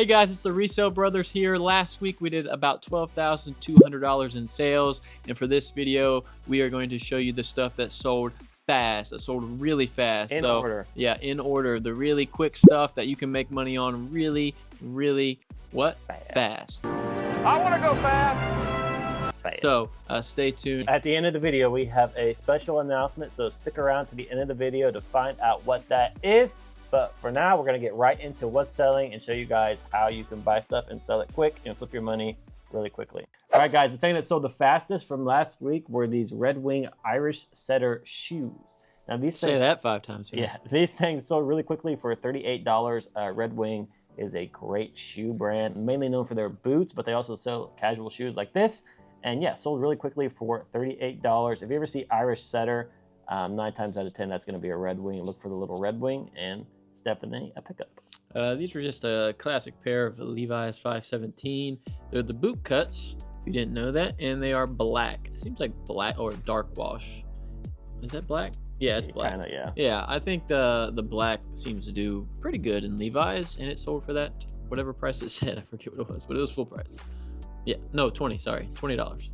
Hey guys, it's the Resell Brothers here. Last week we did about $12,200 in sales, and for this video we are going to show you the stuff that sold fast, that sold really fast. In order. Yeah, in order. The really quick stuff that you can make money on really fast. I want to go fast. So stay tuned. At the end of the video we have a special announcement, so stick around to the end of the video to find out what that is. But for now, we're gonna get right into what's selling and show you guys how you can buy stuff and sell it quick and flip your money really quickly. All right, guys, the thing that sold the fastest from last week were these Red Wing Irish Setter shoes. Now these Say that 5 times fast. Yeah, these things sold really quickly for $38. Red Wing is a great shoe brand, mainly known for their boots, but they also sell casual shoes like this. And yeah, sold really quickly for $38. If you ever see Irish Setter, 9 times out of 10, that's gonna be a Red Wing. Look for the little Red Wing, and it's definitely a pickup. These were just a classic pair of Levi's 517. They're the boot cuts, if you didn't know that, and they are black. It seems like black or dark wash. Is that black? Yeah, it's black. Kinda, yeah. Yeah, I think the black seems to do pretty good in Levi's, and it sold for that, whatever price it said. I forget what it was, but it was full price. Yeah, no, $20.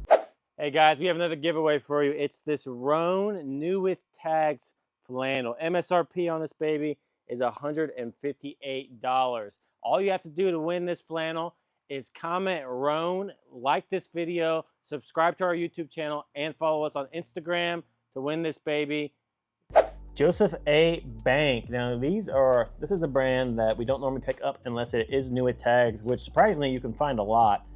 Hey guys, we have another giveaway for you. It's this Roan New with Tags flannel. MSRP on this baby is $158. All you have to do to win this flannel is comment Roan, like this video, subscribe to our YouTube channel, and follow us on Instagram to win this baby. Joseph A. Bank. Now this is a brand that we don't normally pick up unless it is new with tags, which surprisingly you can find a lot.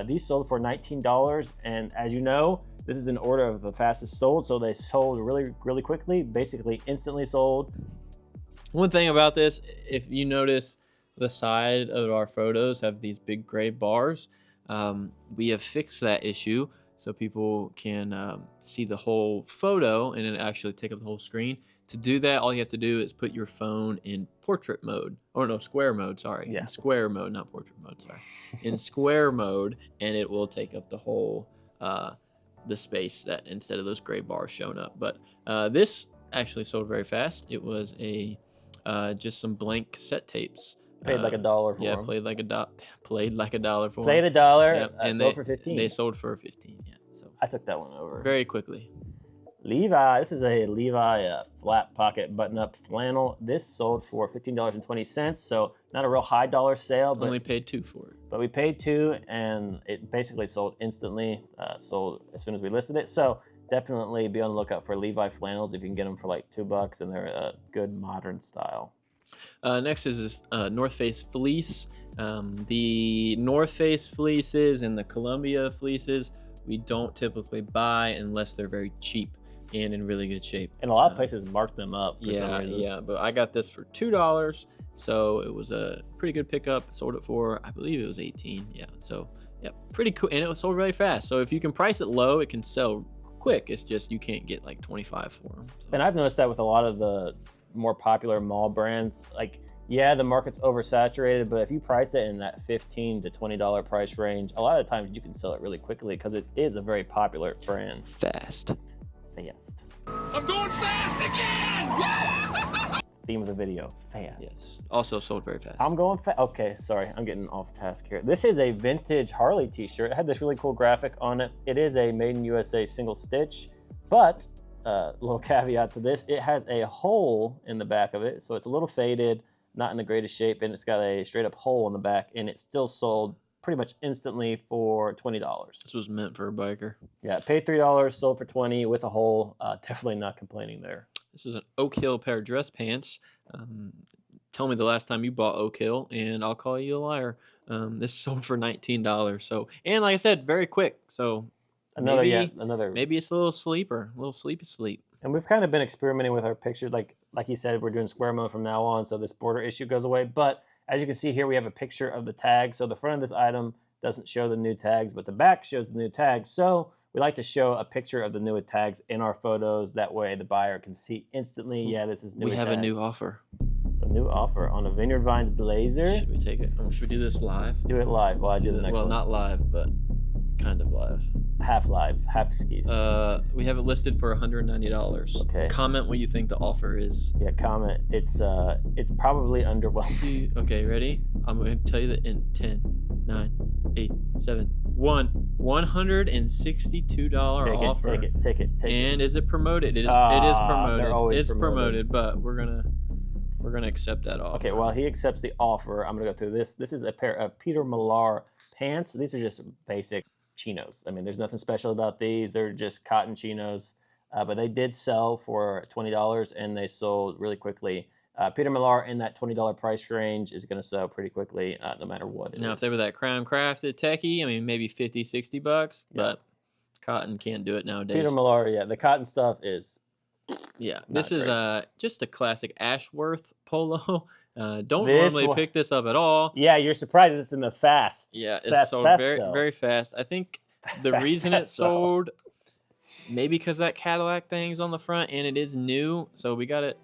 These sold for $19, and as you know, this is in order of the fastest sold, so they sold really quickly, basically instantly sold. One thing about this, if you notice, the side of our photos have these big gray bars. We have fixed that issue so people can see the whole photo and then actually take up the whole screen. To do that, all you have to do is put your phone in portrait mode. Oh no, square mode, sorry. Yeah. In square mode, not portrait mode, sorry. In square mode, and it will take up the whole, the space that instead of those gray bars showing up. But this actually sold very fast. It was just some blank cassette tapes. Paid like $1 for them. Played like $1 for them. Played $1, Yep. And sold for 15. They sold for 15, yeah. So I took that one over. very quickly. Levi, this is a Levi flat pocket button-up flannel. This sold for $15.20, so not a real high dollar sale, but only paid $2 for it. But we paid $2, and it basically sold instantly. Sold as soon as we listed it. So definitely be on the lookout for Levi flannels if you can get them for like $2, and they're a good modern style. Next is this North Face fleece. The North Face fleeces and the Columbia fleeces we don't typically buy unless they're very cheap and in really good shape. And a lot of places mark them up for some reason. Yeah, but I got this for $2, so it was a pretty good pickup. Sold it for, I believe it was 18. Yeah, so yeah, pretty cool, and it was sold really fast. So if you can price it low, it can sell quick. It's just you can't get like 25 for them. So. And I've noticed that with a lot of the more popular mall brands, like, yeah, the market's oversaturated, but if you price it in that $15 to $20 price range, a lot of times you can sell it really quickly because it is a very popular brand. Fast. Fast. I'm going fast again! Theme of the video, fast. Yes. Also sold very fast. I'm going fast. Okay, sorry, I'm getting off task here. This is a vintage Harley t-shirt. It had this really cool graphic on it. It is a made in USA single stitch, but little caveat to this, it has a hole in the back of it, so it's a little faded, not in the greatest shape, and it's got a straight up hole in the back, and it still sold pretty much instantly for $20. This was meant for a biker. Yeah, paid $3, sold for $20 with a hole. Definitely not complaining there. This is an Oak Hill pair of dress pants. Tell me the last time you bought Oak Hill, and I'll call you a liar. This sold for $19. So, and like I said, very quick. So maybe it's a little sleeper, a little sleepy sleep. And we've kind of been experimenting with our pictures. Like you said, we're doing square mode from now on, so this border issue goes away. But as you can see here, we have a picture of the tag. So the front of this item doesn't show the new tags, but the back shows the new tags. So we like to show a picture of the new tags in our photos. That way the buyer can see instantly, yeah, this is new tags. We have a new offer. A new offer on a Vineyard Vines blazer. Should we take it? Should we do this live? Do it live while I do the next one. Well, not live, but kind of live. half skis. We have it listed for $190. Okay. Comment what you think the offer is. Yeah, comment. It's probably underwhelming. Okay, ready? I'm going to tell you that in 10, 9, 8, 7, 1. $162 offer. Take it. And is it promoted? It is promoted. They're always It's promoted, but we're gonna accept that offer. Okay, while he accepts the offer, I'm gonna go through this. This is a pair of Peter Millar pants. These are just basic chinos. I mean, there's nothing special about these. They're just cotton chinos, but they did sell for $20 and they sold really quickly. Peter Millar in that $20 price range is going to sell pretty quickly, no matter what it is. Now, if they were that crown crafted techie, I mean, maybe $50, $60, but cotton can't do it nowadays. Peter Millar, yeah, the cotton stuff is. Yeah, this is just a classic Ashworth polo. Don't normally pick this up at all. Yeah, you're surprised it's in the fast. Yeah, it's sold very fast. I think the reason it sold, maybe because that Cadillac thing's on the front and it is new, so we got it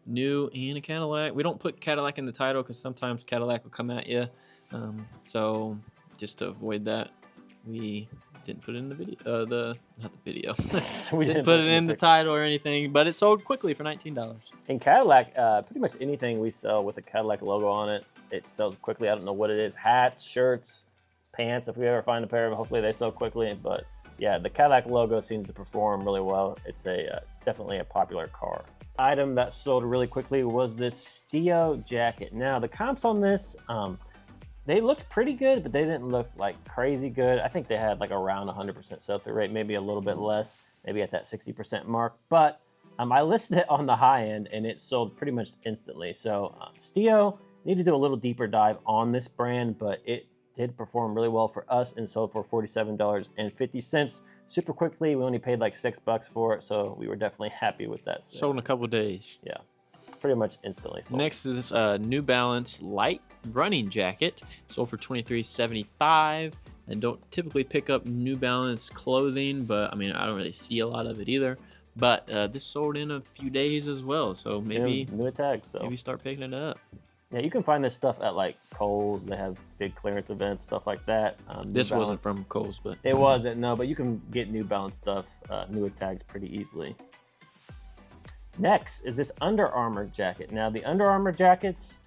new and a Cadillac. We don't put Cadillac in the title because sometimes Cadillac will come at you. So just to avoid that, we didn't put it in the video. Not the video. We didn't put it in the title or anything, but it sold quickly for $19. In Cadillac, pretty much anything we sell with a Cadillac logo on it, it sells quickly. I don't know what it is. Hats, shirts, pants. If we ever find a pair of them, hopefully they sell quickly. But yeah, the Cadillac logo seems to perform really well. It's definitely a popular car. Item that sold really quickly was this Stio jacket. Now the comps on this, they looked pretty good, but they didn't look like crazy good. I think they had like around 100% sell-through rate, maybe a little bit less, maybe at that 60% mark. But I listed it on the high end and it sold pretty much instantly. So Stio, need to do a little deeper dive on this brand, but it did perform really well for us and sold for $47.50 super quickly. We only paid like $6 for it, so we were definitely happy with that. Sold in a couple of days. Yeah, pretty much instantly sold. Next is this New Balance light running jacket. Sold for $23.75. I don't typically pick up New Balance clothing, but I mean, I don't really see a lot of it either. But this sold in a few days as well, so maybe new tag, so maybe start picking it up. Yeah, you can find this stuff at like Kohl's. They have big clearance events, stuff like that. This wasn't from Kohl's, but it wasn't. No, but you can get New Balance stuff, new tags pretty easily. Next is this Under Armour jacket. Now the Under Armour jackets,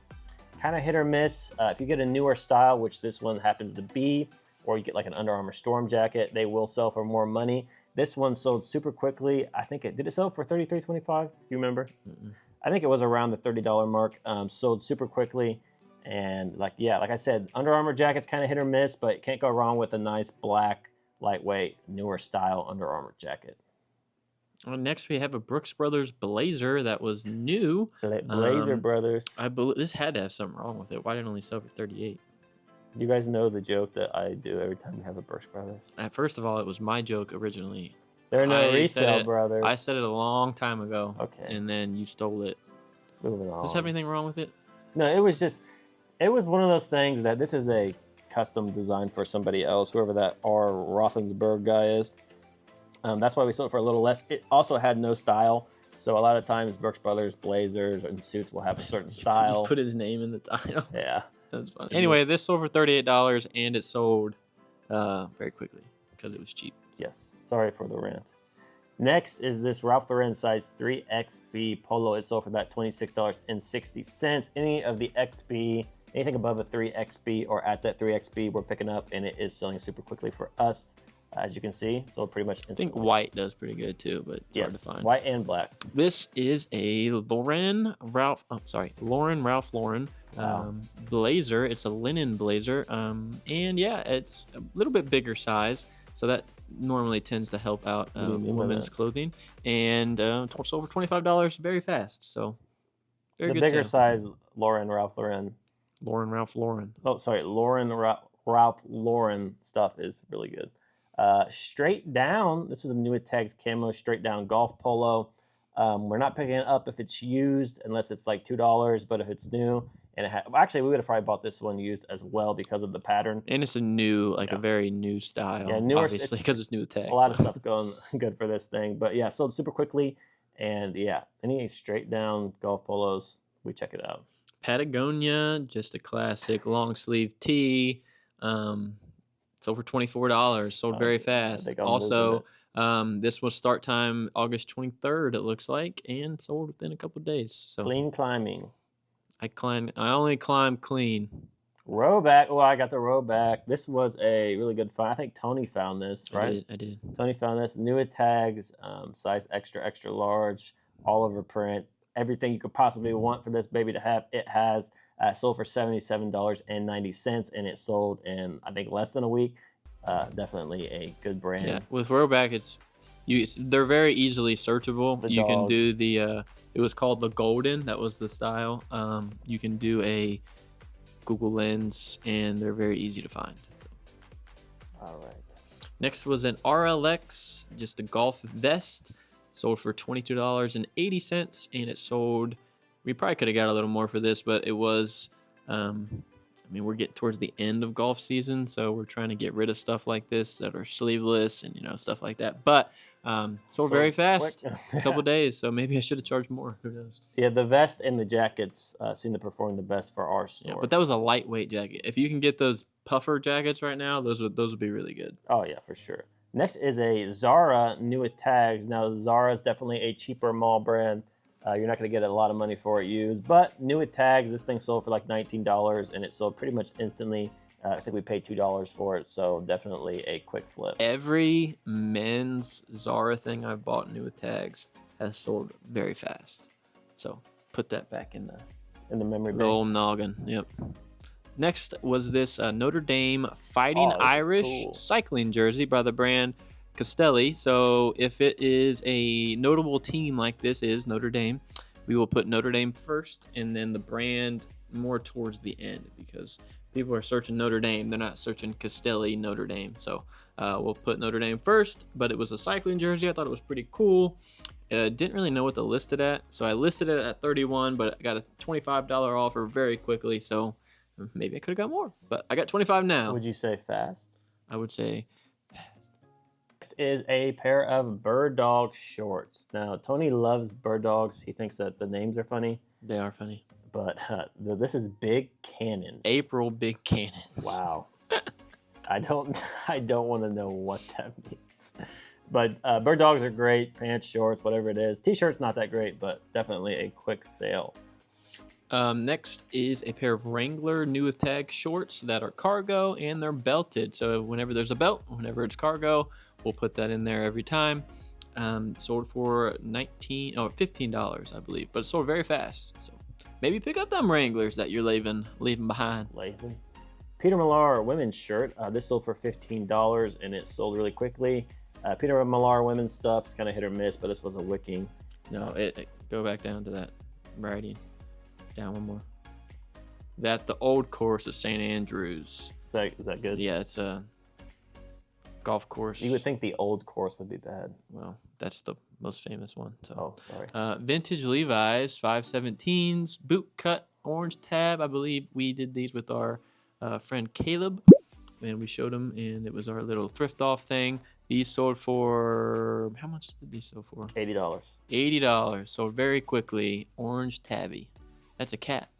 kind of hit or miss. If you get a newer style, which this one happens to be, or you get like an Under Armour Storm jacket, they will sell for more money. This one sold super quickly. I think did it sell for $33.25? Do you remember? Mm-mm. I think it was around the $30 mark. Sold super quickly, and like I said, Under Armour jackets kind of hit or miss, but can't go wrong with a nice black, lightweight, newer style Under Armour jacket. Next, we have a Brooks Brothers blazer that was new. Blazer Brothers. I believe this had to have something wrong with it. Why did it only sell for $38? You guys know the joke that I do every time we have a Brooks Brothers. First of all, it was my joke originally. There are no Resell Brothers. I said it a long time ago. Okay. And then you stole it. Moving on. Does this have anything wrong with it? No, it was one of those things that this is a custom design for somebody else, whoever that R. Rothensberg guy is. That's why we sold it for a little less. It also had no style. So a lot of times Brooks Brothers blazers and suits will have a certain style. You put his name in the title. Yeah. That's funny. Anyway, this sold for $38 and it sold very quickly because it was cheap. Yes. Sorry for the rant. Next is this Ralph Lauren size 3XB polo. It sold for that $26.60. Any of the XB, anything above a 3XB or at that 3XB, we're picking up, and it is selling super quickly for us. As you can see, sold pretty much instantly. I think white does pretty good too, but it's hard to find. White and black. This is a Ralph Lauren blazer. It's a linen blazer, and yeah, it's a little bit bigger size, so that normally tends to help out women's clothing. And sold over $25 very fast. So very good. The bigger sale. size Ralph Lauren. Oh, sorry, Ralph Lauren stuff is really good. Straight down, this is a new tags camo straight down golf polo. We're not picking it up if it's used unless it's like $2, but if it's new and actually we would have probably bought this one used as well because of the pattern. And it's a new, a very new style. Yeah, newer, obviously because it's new tags. A lot of stuff going good for this thing, but yeah, sold super quickly. And yeah, any straight down golf polos, we check it out. sold for $24. Sold very I fast. think I'm Also, losing this was start time August 23rd, it looks like, and sold within a couple days. So Clean climbing. I only climb clean. Row back. Oh, I got the row back. This was a really good find. I think Tony found this, right? I did. Tony found this. New tags, size extra large, all over print. Everything you could possibly want for this baby to have, it has. Sold for $77.90, and it sold in, I think, less than a week. Definitely a good brand. Yeah, with Rowback, they're very easily searchable. You can do the it was called the Golden. That was the style. You can do a Google Lens, and they're very easy to find. So. All right. Next was an RLX, just a golf vest, sold for $22.80, and it sold. We probably could have got a little more for this, but it was. I mean, we're getting towards the end of golf season, so we're trying to get rid of stuff like this that are sleeveless and stuff like that. But sold very fast, a couple days. So maybe I should have charged more. Who knows? Yeah, the vest and the jackets seem to perform the best for our store. Yeah, but that was a lightweight jacket. If you can get those puffer jackets right now, those would be really good. Oh yeah, for sure. Next is a Zara new with tags. Now Zara is definitely a cheaper mall brand. You're not going to get a lot of money for it used, but new with tags, this thing sold for like $19, and it sold pretty much instantly. I think we paid $2 for it, so definitely a quick flip. Every men's Zara thing I've bought new with tags has sold very fast. So put that back in the memory banks. The old noggin. Yep. Next was this Notre Dame Fighting Irish cycling jersey by the brand Castelli. So if it is a notable team like this is Notre Dame, we will put Notre Dame first and then the brand more towards the end, because people are searching Notre Dame, they're not searching Castelli Notre Dame. So we'll put Notre Dame first, but it was a cycling jersey. I thought it was pretty cool. Didn't really know what to list it at, so I listed it at $31, but I got a $25 offer very quickly, so maybe I could have got more, but I got $25 now. Would you say fast? I would say. Next is a pair of Bird Dog shorts. Now, Tony loves Bird Dogs. He thinks that the names are funny. They are funny. But this is Big Cannons. April Big Cannons. Wow. I don't want to know what that means. But Bird Dogs are great. Pants, shorts, whatever it is. T-shirts not that great, but definitely a quick sale. Next is a pair of Wrangler new with tag shorts that are cargo and they're belted. So whenever there's a belt, whenever it's cargo, we'll put that in there every time. Sold for $15, I believe, but it sold very fast. So maybe pick up them Wranglers that you're leaving behind. Peter Millar women's shirt. This sold for $15 and it sold really quickly. Peter Millar women's stuff is kind of hit or miss, but this was a wicking. No, go back down to that writing. Down one more. The old course of St. Andrews. Is that good? Yeah, it's a golf course. You would think the old course would be bad. Well, that's the most famous one. So. Oh, sorry. Vintage Levi's 517s, boot cut orange tab. I believe we did these with our friend Caleb, and we showed him, and it was our little thrift off thing. These sold for, how much did these sell for? $80. $80. Sold very quickly. Orange tabby. That's a cat.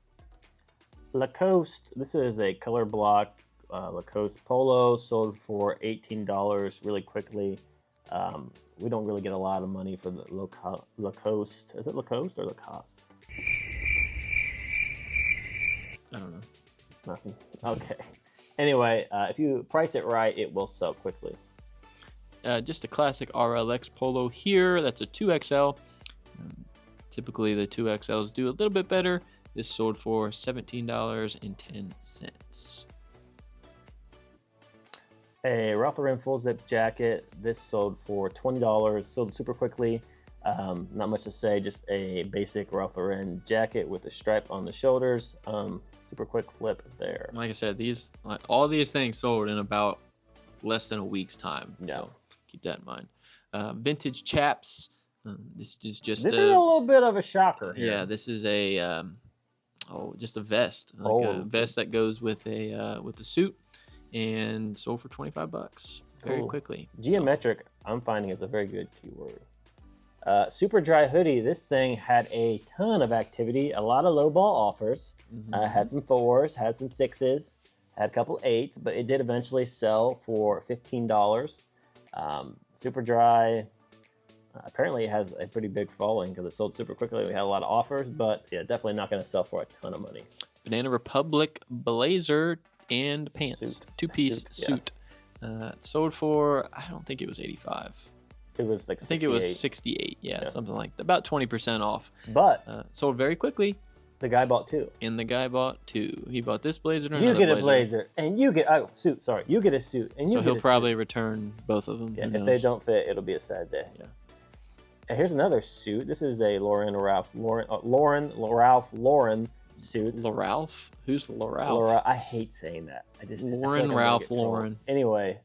Lacoste. This is a color block Lacoste polo. Sold for $18 really quickly. We don't really get a lot of money for the Lacoste. Is it Lacoste or Lacoste? I don't know. Nothing. Okay. Anyway, if you price it right, it will sell quickly. Just a classic RLX polo here. That's a 2XL. Typically, the 2XLs do a little bit better. This sold for $17.10. A Ralph Lauren full zip jacket. This sold for $20. Sold super quickly. Not much to say. Just a basic Ralph Lauren jacket with a stripe on the shoulders. Super quick flip there. Like I said, all these things sold in about less than a week's time. Yeah. So keep that in mind. Vintage chaps. This is just a little bit of a shocker here. Yeah, this is a just a vest, a vest that goes with a suit, and sold for $25 very quickly. Geometric, I'm finding, is a very good keyword. Super dry hoodie. This thing had a ton of activity, a lot of low ball offers. Had some 4s, had some 6s, Had a couple 8s, but it did eventually sell for $15. Super dry. Apparently it has a pretty big following because it sold super quickly. We had a lot of offers, but yeah, definitely not going to sell for a ton of money. Banana Republic blazer and pants. Suit. Two-piece suit. It sold for, I don't think it was 85. It was like 68. I think it was 68. Yeah, something like that. About 20% off. But sold very quickly. The guy bought 2. And the guy bought 2. He bought this blazer and you another get a blazer, and you get suit. Sorry, you get a suit, and you so get he'll probably return both of them. Yeah, if they don't fit, it'll be a sad day. Yeah. And here's another suit. This is a Ralph Lauren suit. Ralph? Who's Ralph? I hate saying that. I Ralph Lauren. Anyway,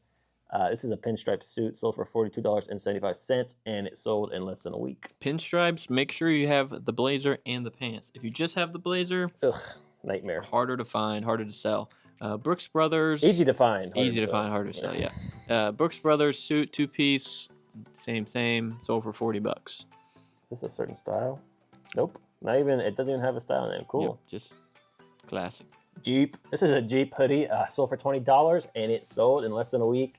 this is a pinstripe suit, sold for $42.75, and it sold in less than a week. Pinstripes, make sure you have the blazer and the pants. If you just have the blazer, nightmare. Harder to find, harder to sell. Brooks Brothers. Easy to find. Harder to sell, yeah. Brooks Brothers suit, 2-piece, same, sold for $40. Is this a certain style? Nope. Not even, it doesn't even have a style name. Cool. Yep, just classic. Jeep. This is a Jeep hoodie, sold for $20, and it sold in less than a week.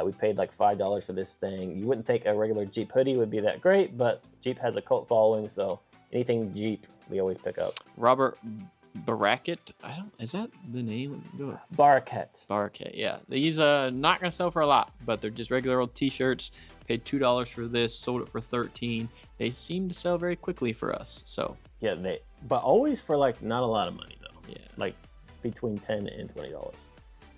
We paid like $5 for this thing. You wouldn't think a regular Jeep hoodie would be that great, but Jeep has a cult following, so anything Jeep, we always pick up. Robert Baracket, is that the name? Baracket, yeah. These not gonna sell for a lot, but they're just regular old t-shirts. Paid $2 for this, sold it for $13. They seem to sell very quickly for us, so. Yeah, but always for like not a lot of money though. Yeah. Like between $10 and $20.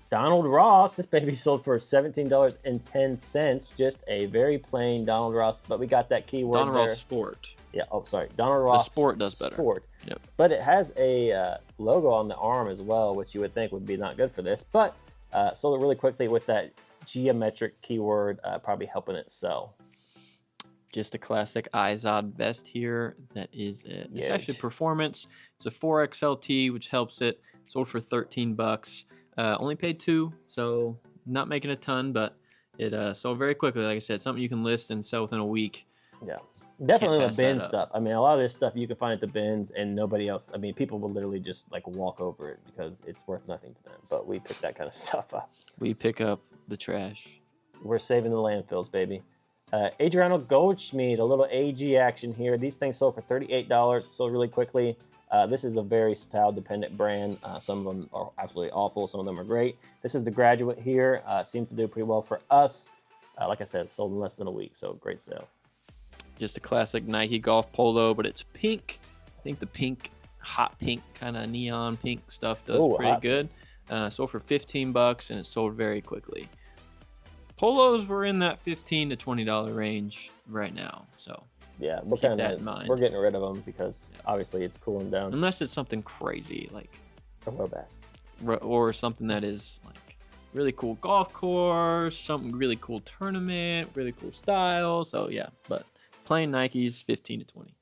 Donald Ross, this baby sold for $17.10. Just a very plain Donald Ross, but we got that keyword Donald Ross Sport. Yeah, Donald Ross. The Sport does better. Yep. But it has a logo on the arm as well, which you would think would be not good for this, but sold it really quickly with that geometric keyword, probably helping it sell. Just a classic Izod vest here. That is it. It's actually performance. It's a 4XLT, which helps it. Sold for $13. Only paid $2, so not making a ton, but it sold very quickly. Like I said, something you can list and sell within a week. Yeah, definitely the bin stuff. I mean, a lot of this stuff you can find at the bins, and nobody else. I mean, people will literally just like walk over it because it's worth nothing to them. But we pick that kind of stuff up. We pick up the trash. We're saving the landfills, baby. Adriano Goldschmied, a little AG action here. These things sold for $38, sold really quickly. This is a very style-dependent brand. Some of them are absolutely awful. Some of them are great. This is the Graduate here. Seems to do pretty well for us. Like I said, sold in less than a week, so great sale. Just a classic Nike golf polo, but it's pink. I think the pink, hot pink, kind of neon pink stuff does pretty good. Sold for $15, and it sold very quickly. Polos were in that $15 to $20 range right now, so yeah, keep that in mind. We're getting rid of them because obviously it's cooling down. Unless it's something crazy like a robot, or something that is like really cool golf course, something really cool tournament, really cool style. So yeah, but plain Nikes, 15 to 20.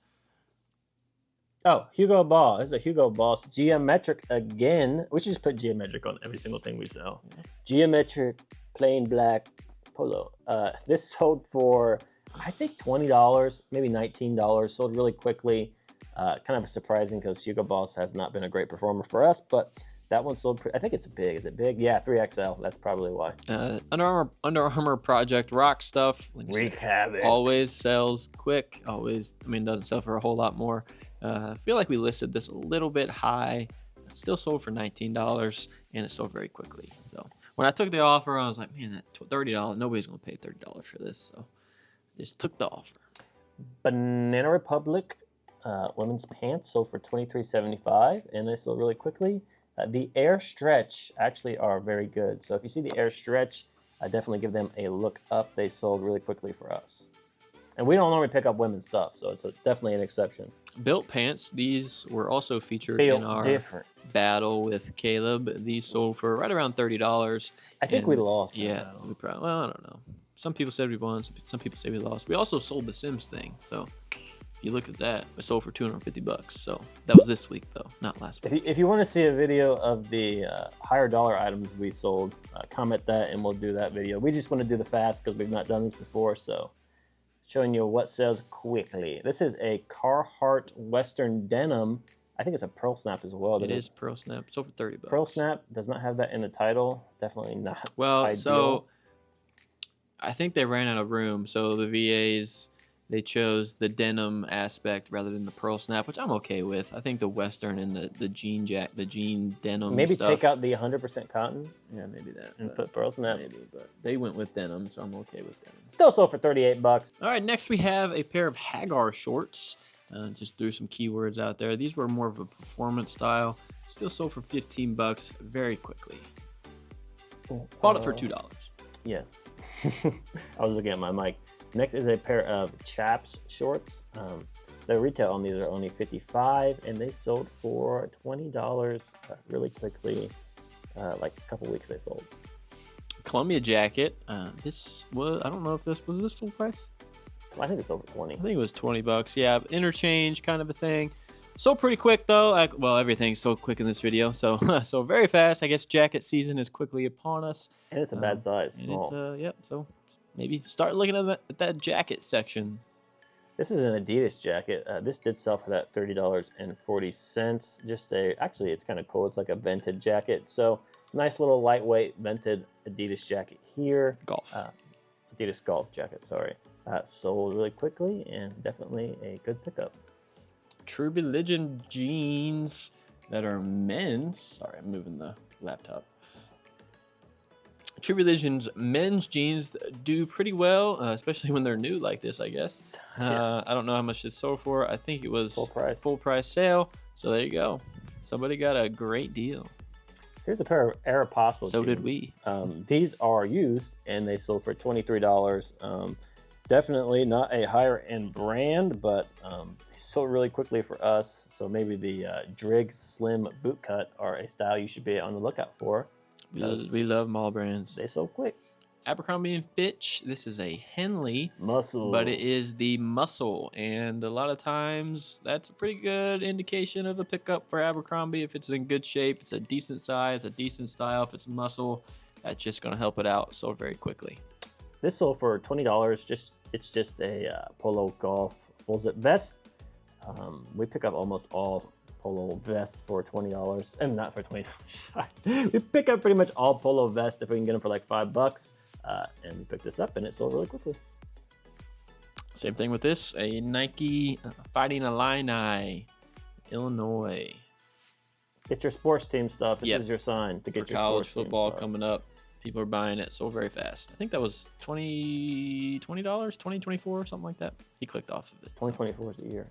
Oh, Hugo Boss. This is a Hugo Boss geometric again. We should just put geometric on every single thing we sell. Geometric plain black polo. This sold for, I think, $20, maybe $19. Sold really quickly. Kind of surprising because Hugo Boss has not been a great performer for us, but that one sold. I think it's big. Is it big? Yeah, 3XL. That's probably why. Under Armour Project Rock stuff. Wreak havoc. Always sells quick. Always. I mean, doesn't sell for a whole lot more. I feel like we listed this a little bit high. It still sold for $19, and it sold very quickly. So when I took the offer, I was like, man, that $30. Nobody's gonna pay $30 for this. So I just took the offer. Banana Republic women's pants sold for $23.75, and they sold really quickly. The Air Stretch actually are very good. So if you see the Air Stretch, definitely give them a look up. They sold really quickly for us. And we don't normally pick up women's stuff, so it's definitely an exception. Built pants, these were also featured in our battle with Caleb. These sold for right around $30. I think we lost. Yeah, we probably, well, I don't know. Some people said we won, some people say we lost. We also sold the Sims thing, so if you look at that, it sold for $250. So that was this week though, not last week. If you want to see a video of the higher dollar items we sold, comment that and we'll do that video. We just want to do the fast because we've not done this before, so showing you what sells quickly. This is a Carhartt Western denim I think it's a pearl snap as well. It is pearl snap. It's over 30 bucks. Pearl snap does not have that in the title. Definitely not. Well, ideal. so I think they ran out of room. So the VAs, they chose the denim aspect rather than the pearl snap, which I'm okay with. I think the Western and the jean denim. Maybe stuff, take out the 100% cotton. Yeah, maybe that. And put pearl snap. Maybe, but they went with denim, so I'm okay with denim. Still sold for 38 bucks. All right, next we have a pair of Hagar shorts. Just threw some keywords out there. These were more of a performance style. Still sold for 15 bucks very quickly. Bought it for $2. Yes. I was looking at my mic. Next is a pair of chaps shorts. The retail on these are only $55, and they sold for $20 really quickly. Like a couple weeks they sold. Columbia jacket. This was, I don't know if this full price. I think it's over 20. I think it was 20 bucks. Yeah, interchange kind of a thing. So pretty quick though. Well, everything's so quick in this video. So so very fast. I guess jacket season is quickly upon us. And it's a bad size. Small. And it's yep. So maybe start looking at that jacket section. This is an Adidas jacket. This did sell for that $30.40. Just actually, it's kind of cool. It's like a vented jacket. So nice little lightweight vented Adidas jacket here. Golf. Adidas golf jacket. Sorry. Sold really quickly and definitely a good pickup. True Religion jeans that are men's. Sorry, I'm moving the laptop. True Religion's men's jeans do pretty well, especially when they're new like this, I guess. I don't know how much this sold for. I think it was full price sale. So there you go. Somebody got a great deal. Here's a pair of Aeropostale jeans. So did we. These are used and they sold for $23. Definitely not a higher end brand, but they sold really quickly for us. So maybe the Driggs Slim boot cut are a style you should be on the lookout for. We love mall brands. They sold quick. Abercrombie & Fitch. This is a Henley. Muscle. But it is the muscle. And a lot of times that's a pretty good indication of a pickup for Abercrombie. If it's in good shape, it's a decent size, a decent style. If it's muscle, that's just going to help it out so very quickly. This sold for $20. It's just a polo golf full zip vest. We pick up almost all polo vests for $20. And not for $20. Sorry. We pick up pretty much all polo vests if we can get them for like $5. And we picked this up and it sold really quickly. Same thing with this. A Nike Fighting Illini, Illinois. Get your sports team stuff. This is your sign to get your college sports football team stuff. coming up. People are buying it so very fast. I think that was $20, 2024, something like that. He clicked off of it. 2024 is the year.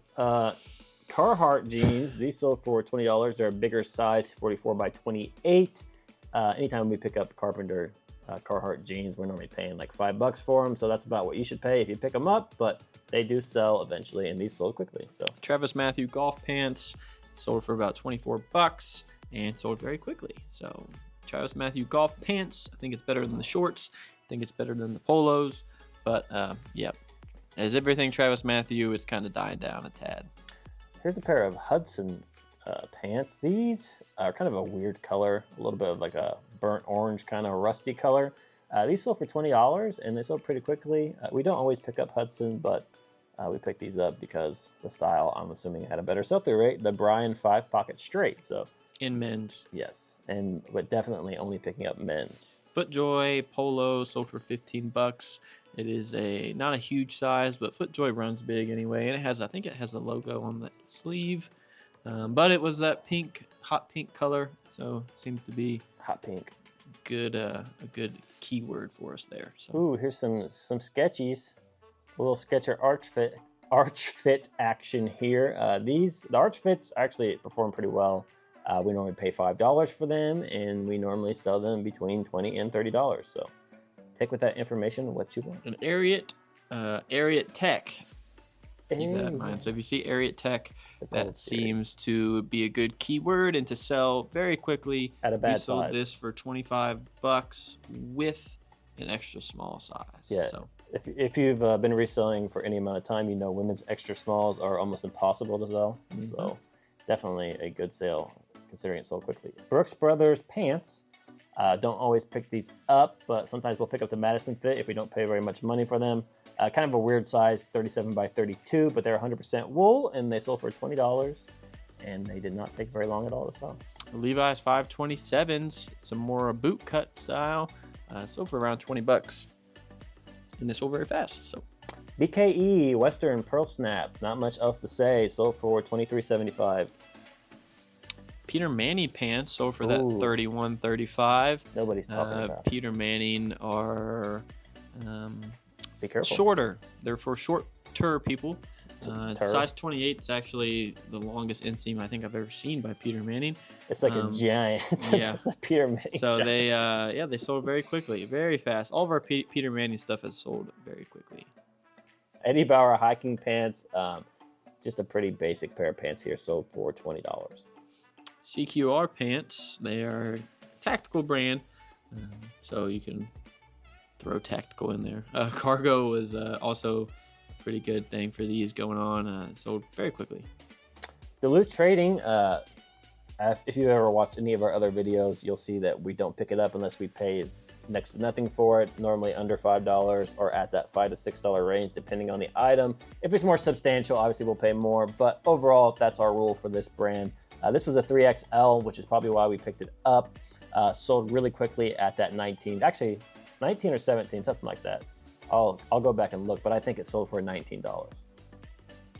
Carhartt jeans, these sold for $20. They're a bigger size, 44 by 28. Anytime we pick up Carpenter Carhartt jeans, we're normally paying like $5 for them. So that's about what you should pay if you pick them up. But they do sell eventually, and these sold quickly. So Travis Matthew golf pants sold for about 24 bucks and sold very quickly. So Travis Matthew golf pants, I think it's better than the shorts. I think it's better than the polos. But yeah, as everything Travis Matthew, it's kind of dying down a tad. Here's a pair of Hudson pants. These are kind of a weird color, a little bit of like a burnt orange kind of rusty color. These sold for $20 and they sold pretty quickly. We don't always pick up Hudson, but we picked these up because the style, I'm assuming, had a better sell-through rate. The Brian 5-pocket straight. So in men's. Yes, but definitely only picking up men's. FootJoy polo sold for 15 bucks. It is not a huge size, but FootJoy runs big anyway, and I think it has a logo on the sleeve. But it was that hot pink color, so it seems to be hot pink. Good, a good keyword for us there. So. Ooh, here's some sketchies. A little Sketcher arch fit action here. The arch fits actually perform pretty well. We normally pay $5 for them, and we normally sell them between $20 and $30. So take with that information what you want. An Ariat Tech. Keep that in mind. So if you see Ariat Tech, that seems to be a good keyword and to sell very quickly. At a bad size. We sold this for 25 bucks with an extra small size. Yeah. So if you've been reselling for any amount of time, you know women's extra smalls are almost impossible to sell. Mm-hmm. So definitely a good sale considering it sold quickly. Brooks Brothers pants. Don't always pick these up, but sometimes we'll pick up the Madison fit if we don't pay very much money for them. Kind of a weird size, 37 by 32, but they're 100% wool, and they sold for $20. and they did not take very long at all to sell. Levi's 527s, some more boot cut style, sold for around 20 bucks. And they sold very fast. So BKE Western Pearl Snap, not much else to say, sold for $23.75. Peter Manning pants sold for that $31.35. Nobody's talking about. Peter Manning are Be careful. shorter. They're for shorter people. Size 28 is actually the longest inseam I think I've ever seen by Peter Manning. It's like a giant. Yeah. It's a Peter Manning. So giant. they sold very quickly, very fast. All of our Peter Manning stuff has sold very quickly. Eddie Bauer hiking pants, just a pretty basic pair of pants here, sold for $20. CQR pants, they are a tactical brand, so you can throw tactical in there. Cargo was also a pretty good thing for these going on. Sold very quickly. Duluth Trading, if you ever watched any of our other videos, you'll see that we don't pick it up unless we pay next to nothing for it, normally under $5 or at that $5 to $6 range, depending on the item. If it's more substantial, obviously we'll pay more, but overall, that's our rule for this brand. This was a 3XL, which is probably why we picked it up. Sold really quickly at that 19, actually 19 or 17, something like that. I'll go back and look, but I think it sold for $19.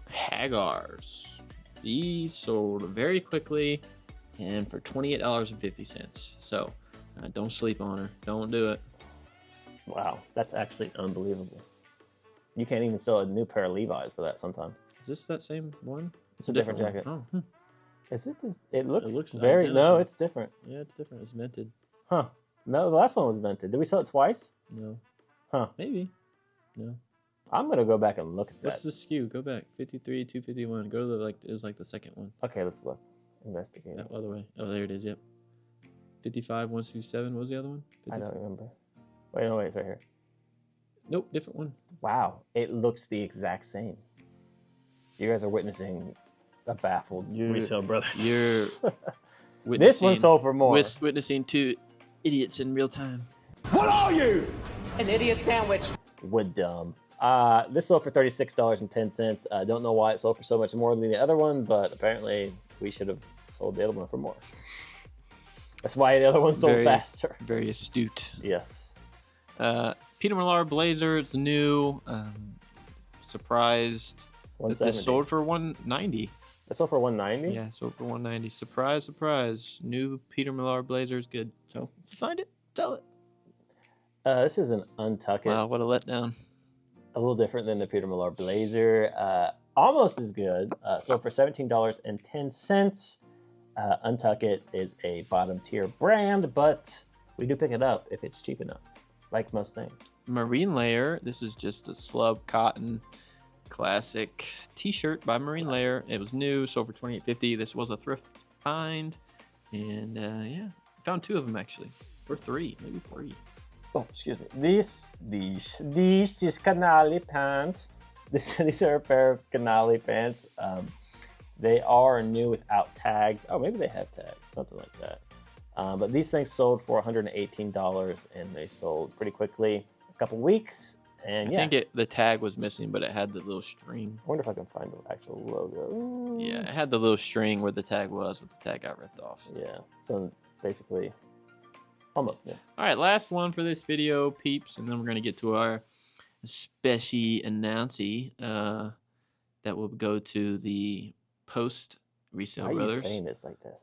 Haggars. These sold very quickly and for $28.50. So don't sleep on her. Don't do it. Wow, that's actually unbelievable. You can't even sell a new pair of Levi's for that sometimes. Is this that same one? It's a different jacket. Oh, Is it? It looks very. identical. No, it's different. Yeah, it's different. It's vented. Huh. No, the last one was vented. Did we sell it twice? No. Huh. Maybe. No. I'm gonna go back and look at What's that. the SKU? Go back. 53, 251. Go to the it was like the second one. Okay, let's look. Investigate. That other way. Oh, there it is. Yep. 55, 167. What was the other one? I don't remember. Wait, no, wait, it's right here. Nope, different one. Wow, it looks the exact same. You guys are witnessing a baffled Resell Brothers. You're This one sold for more. Witnessing two idiots in real time. What are you? An idiot sandwich. Would dumb. This sold for $36.10. Don't know why it sold for so much more than the other one, but apparently we should have sold the other one for more. That's why the other one sold faster. Very astute. Yes. Peter Millar blazer. It's new. Surprised that this sold for $190. It sold for $190? Yeah, sold for $190. Surprise, surprise. New Peter Millar blazer is good. So if you find it, sell it. This is an Untuck It. Wow, what a letdown. A little different than the Peter Millar blazer. Almost as good. Sold for $17.10. Untuck It is a bottom tier brand, but we do pick it up if it's cheap enough, like most things. Marine Layer. This is just a slub cotton classic t-shirt by Marine Layer. It was new, sold for $28.50. This was a thrift find, and yeah, found two of them actually, or three, maybe three. Oh, excuse me. This is Canali pants. These are a pair of Canali pants. They are new without tags. Oh, maybe they have tags, something like that. But these things sold for $118, and they sold pretty quickly, a couple weeks. And yeah, I think the tag was missing, but it had the little string. I wonder if I can find the actual logo. Ooh. Yeah, it had the little string where the tag was, but the tag got ripped off. Yeah, so basically almost new. All right, last one for this video, peeps, and then we're going to get to our special announcee that will go to the post Resell Brothers. Why are you saying this like this?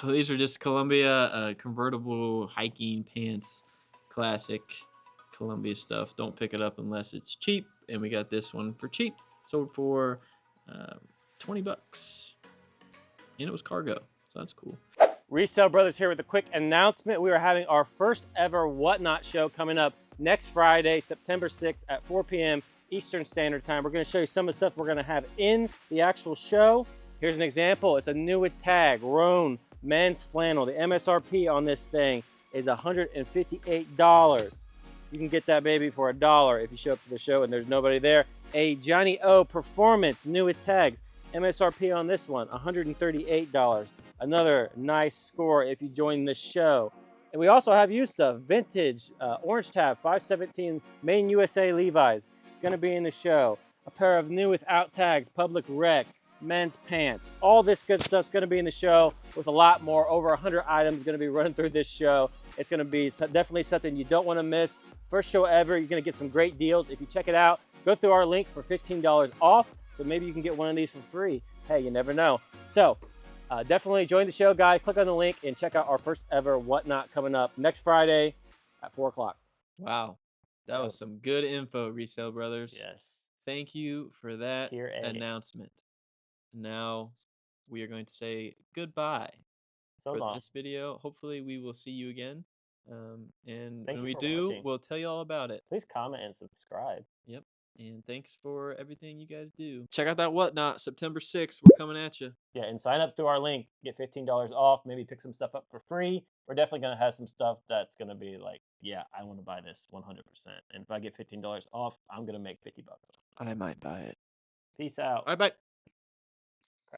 These are just Columbia convertible hiking pants, classic Columbia stuff. Don't pick it up unless it's cheap, and we got this one for cheap. Sold for $20, and it was cargo, so that's cool. Resell Brothers here with a quick announcement. We are having our first ever Whatnot show coming up next Friday, September 6th at 4 p.m. Eastern Standard Time. We're going to show you some of the stuff we're going to have in the actual show. Here's an example. It's a new with tag, Roan men's flannel. The MSRP on this thing is $158. You can get that baby for $1 if you show up to the show and there's nobody there. A Johnny O Performance, new with tags. MSRP on this one, $138. Another nice score if you join the show. And we also have used stuff, vintage, orange tab, 517, Made in USA Levi's, gonna be in the show. A pair of new without tags, Public Rec, men's pants. All this good stuff's going to be in the show with a lot more. Over 100 items going to be running through this show. It's going to be definitely something you don't want to miss. First show ever. You're going to get some great deals. If you check it out, go through our link for $15 off. So maybe you can get one of these for free. Hey, you never know. So definitely join the show, guys. Click on the link and check out our first ever Whatnot coming up next Friday at 4 o'clock. Wow. That was some good info, Resell Brothers. Yes. Thank you for that Tier A. announcement. Now we are going to say goodbye So for long. this video. Hopefully we will see you again. And Thank when you we for do, watching. we'll tell you all about it. Please comment and subscribe. Yep. And thanks for everything you guys do. Check out that Whatnot, September 6th. We're coming at you. Yeah, and sign up through our link. Get $15 off. Maybe pick some stuff up for free. We're definitely going to have some stuff that's going to be like, yeah, I want to buy this 100%. And if I get $15 off, I'm going to make $50 off. I might buy it. Peace out. All right, bye.